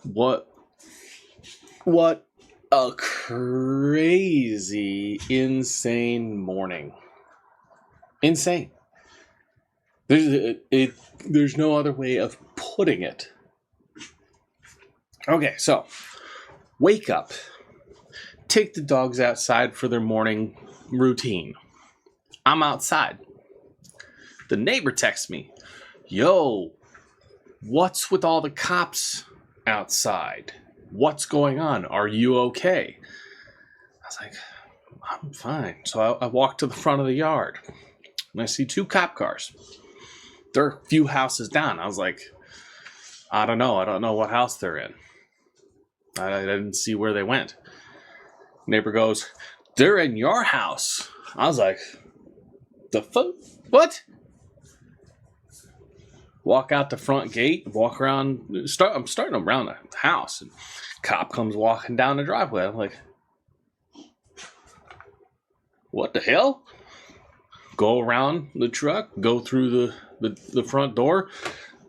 What what a crazy, insane morning. Insane. There's no other way of putting it. Okay, so wake up, take the dogs outside for their morning routine. I'm outside. The neighbor texts me, "Yo, what's with all the cops outside? What's going on? Are you okay?" I was like, "I'm fine." So I walk to the front of the yard and I see two cop cars. They're a few houses down. I was like, I don't know. I don't know what house they're in. I didn't see where they went. Neighbor goes, "They're in your house." I was like, "The fuck? What?" Walk out the front gate, walk around. I'm starting around the house, and cop comes walking down the driveway. I'm like, "What the hell?" Go around the truck, go through the front door,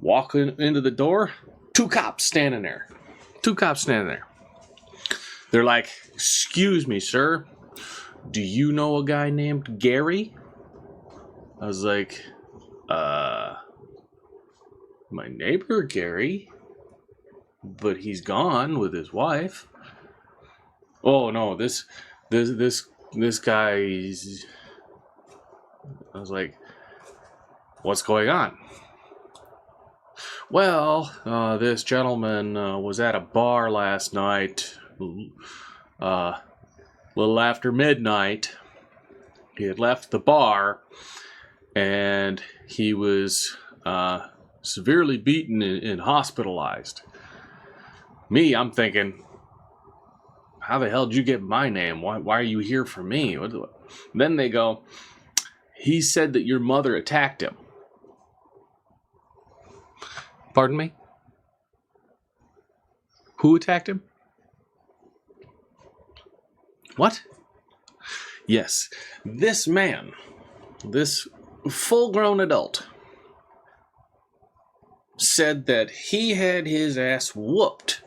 walk into the door. Two cops standing there. Two cops standing there. They're like, "Excuse me, sir. Do you know a guy named Gary?" I was like, my neighbor Gary, but he's gone with his wife. Oh no, this guy's. I was like, "What's going on?" "Well, this gentleman was at a bar last night, a little after midnight. He had left the bar, and he was severely beaten and hospitalized." I'm thinking, how the hell did you get my name? Why are you here for me? Then they go, "He said that your mother attacked him." Pardon me? Who attacked him? What? Yes, this man, this full-grown adult, said that he had his ass whooped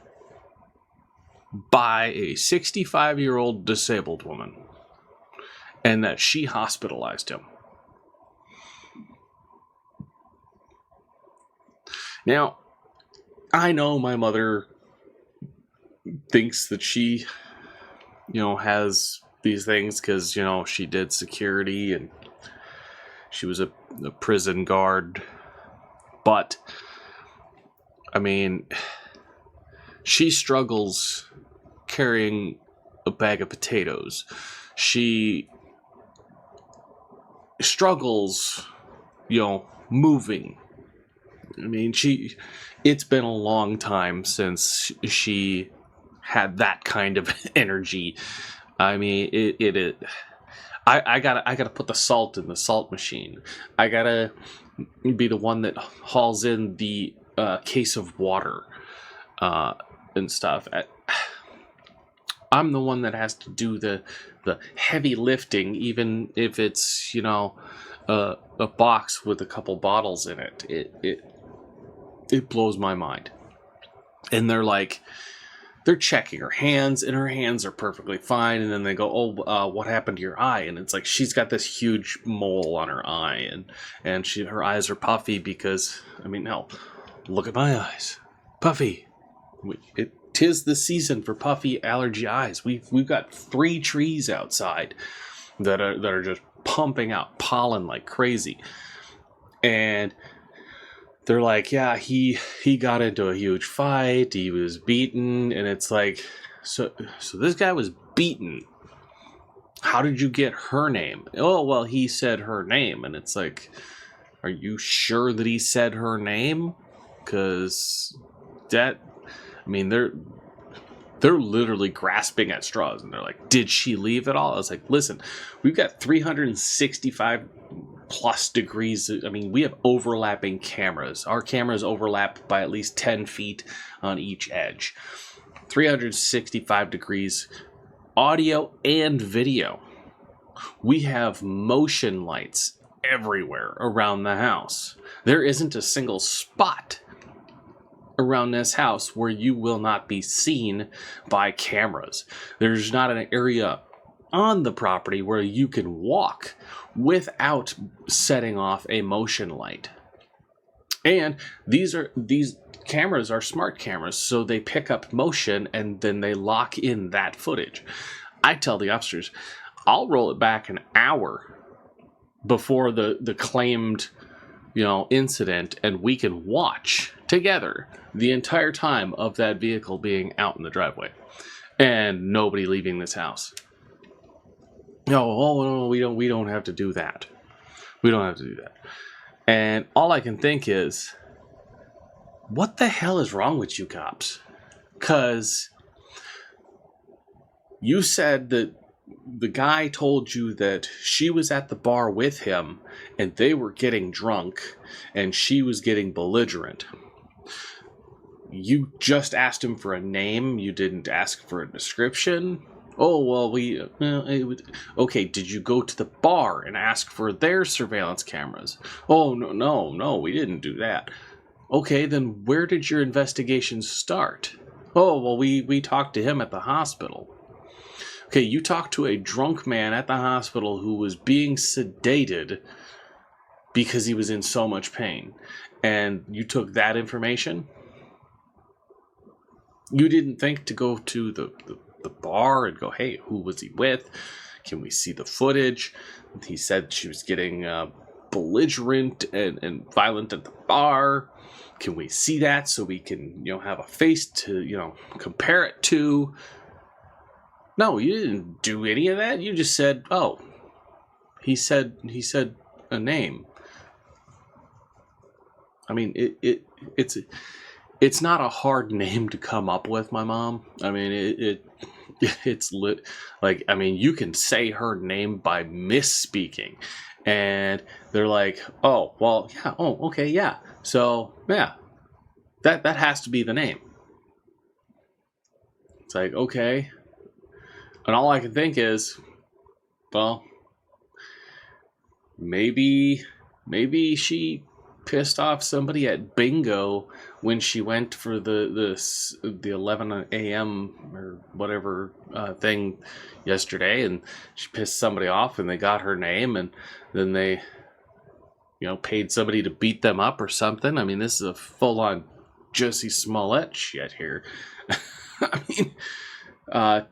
by a 65-year-old disabled woman and that she hospitalized him. Now, I know my mother thinks that she, has these things because, she did security and she was a prison guard. But, I mean, she struggles carrying a bag of potatoes. She struggles, moving. I mean, it's been a long time since she had that kind of energy. I mean, I gotta put the salt in the salt machine. I gotta be the one that hauls in the case of water and stuff. I'm the one that has to do the heavy lifting, even if it's a box with a couple bottles in it. It blows my mind. And they're checking her hands, and her hands are perfectly fine. And then they go, "Oh, what happened to your eye?" And it's like she's got this huge mole on her eye, and her eyes are puffy because, I mean, hell, look at my eyes, puffy. Tis the season for puffy allergy eyes. We've got 3 trees outside that are just pumping out pollen like crazy, and they're like, "Yeah, he got into a huge fight. He was beaten," and it's like, so this guy was beaten. How did you get her name? "Oh, well, he said her name," and it's like, are you sure that he said her name? Because that, I mean, they're literally grasping at straws, and they're like, "Did she leave at all?" I was like, "Listen, we've got 365 plus degrees. I mean, we have overlapping cameras. Our cameras overlap by at least 10 feet on each edge. 365 degrees, audio and video. We have motion lights everywhere around the house. There isn't a single spot around this house where you will not be seen by cameras. There's not an area on the property where you can walk without setting off a motion light. And these cameras are smart cameras, so they pick up motion and then they lock in that footage. I tell the officers, I'll roll it back an hour before the claimed, incident, and we can watch together the entire time of that vehicle being out in the driveway and nobody leaving this house. No, we don't have to do that. We don't have to do that. And all I can think is, what the hell is wrong with you cops? Because you said that the guy told you that she was at the bar with him and they were getting drunk and she was getting belligerent. You just asked him for a name. You didn't ask for a description. Oh, well, okay, did you go to the bar and ask for their surveillance cameras? Oh, no, we didn't do that. Okay, then where did your investigation start? Oh, well, we talked to him at the hospital. Okay, you talked to a drunk man at the hospital who was being sedated because he was in so much pain. And you took that information? You didn't think to go to the bar and go, hey, who was he with? Can we see the footage? He said she was getting belligerent and violent at the bar. Can we see that so we can, have a face to, compare it to? No, you didn't do any of that. You just said, oh, he said a name. I mean, it's not a hard name to come up with, my mom. I mean, it's lit. Like, I mean, you can say her name by misspeaking, and they're like, oh, well, yeah, oh, okay, yeah. So, yeah, that has to be the name. It's like, okay. And all I can think is, well, maybe she pissed off somebody at bingo when she went for the 11 a.m. or whatever thing yesterday, and she pissed somebody off and they got her name, and then they paid somebody to beat them up or something. I mean, this is a full-on Jussie Smollett shit here. I mean, a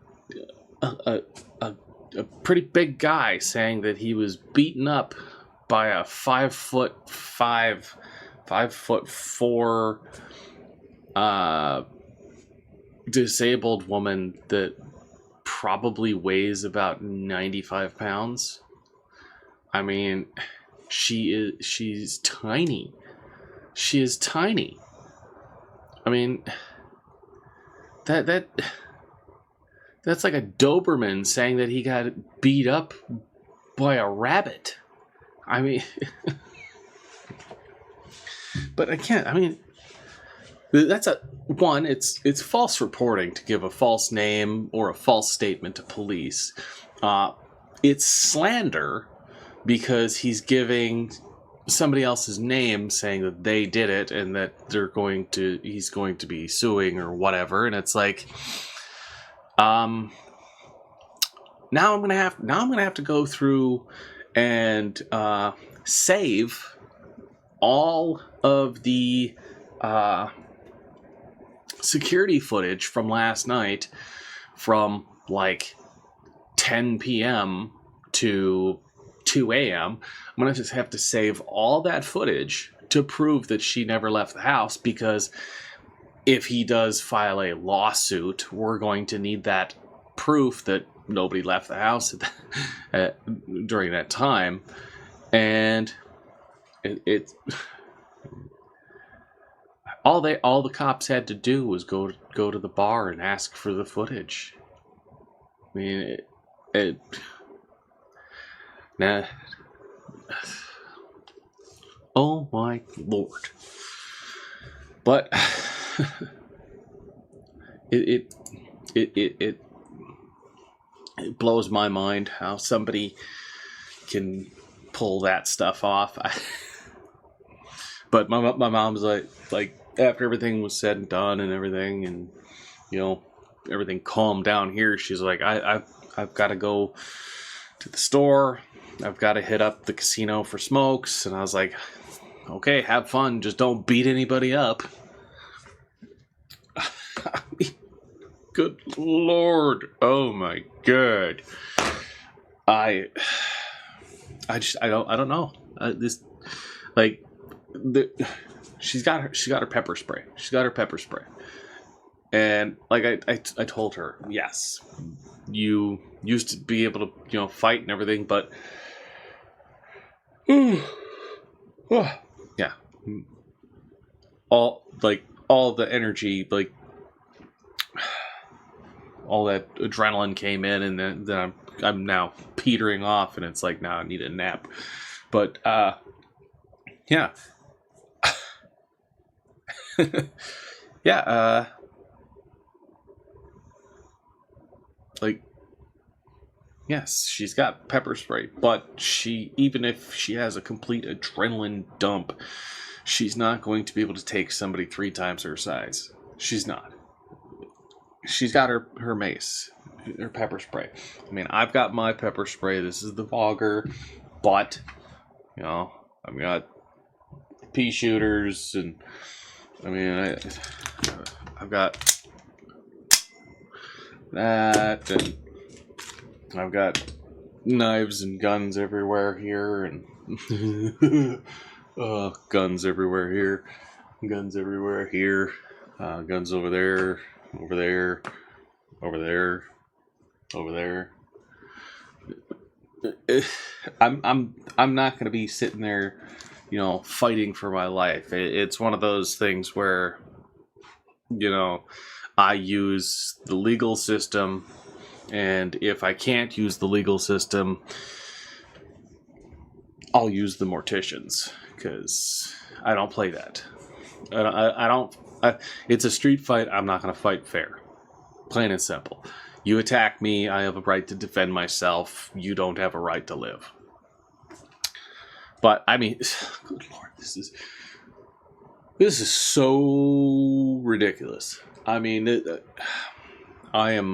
pretty big guy saying that he was beaten up by a 5'4" disabled woman that probably weighs about 95 pounds. I mean, she's tiny. She is tiny. I mean, that's like a Doberman saying that he got beat up by a rabbit. I mean, but again, I mean, that's it's false reporting to give a false name or a false statement to police. It's slander because he's giving somebody else's name saying that they did it and that he's going to be suing or whatever. And it's like, now I'm gonna have to go through and save all of the security footage from last night from like 10 p.m. to 2 a.m. I'm going to just have to save all that footage to prove that she never left the house, because if he does file a lawsuit, we're going to need that proof that nobody left the house during that time. And it all the cops had to do was go to the bar and ask for the footage. I mean, oh my Lord. But it blows my mind how somebody can pull that stuff off. But my mom's like after everything was said and done and everything, and you know, everything calmed down here, she's like, I've got to go to the store. I've got to hit up the casino for smokes. And I was like, okay, have fun. Just don't beat anybody up. I mean, good Lord. Oh my God. I don't know. She's got her pepper spray. She's got her pepper spray. And like I told her, yes, you used to be able to, you know, fight and everything, but yeah, all the energy, like all that adrenaline came in, and then I'm now petering off, and it's like, now I need a nap. But yeah. Yeah, like, yes, she's got pepper spray, but even if she has a complete adrenaline dump, she's not going to be able to take somebody 3 times her size. She's not. She's got her mace, her pepper spray. I mean, I've got my pepper spray. This is the Vogger, but, you know, I've got pea shooters, and I mean, I've got that, and I've got knives and guns everywhere here, and guns everywhere here, guns everywhere here, guns over there, over there, over there, over there. I'm not going to be sitting there, you know, fighting for my life. It's one of those things where, you know, I use the legal system, and if I can't use the legal system, I'll use the morticians, because I don't play that. I don't. It's a street fight. I'm not going to fight fair. Plain and simple. You attack me, I have a right to defend myself. You don't have a right to live. But I mean, good Lord, this is so ridiculous. I mean, I have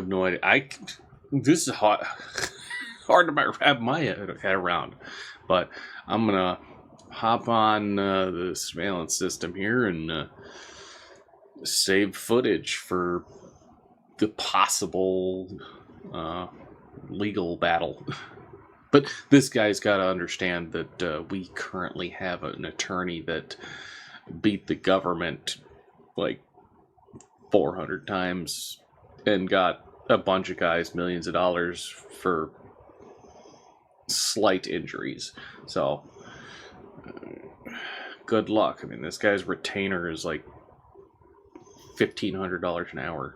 no idea. This is hard to wrap my head around. But I'm gonna hop on the surveillance system here and save footage for the possible legal battle. But this guy's got to understand that we currently have an attorney that beat the government like 400 times and got a bunch of guys millions of dollars for slight injuries. So good luck. I mean, this guy's retainer is like $1,500 an hour.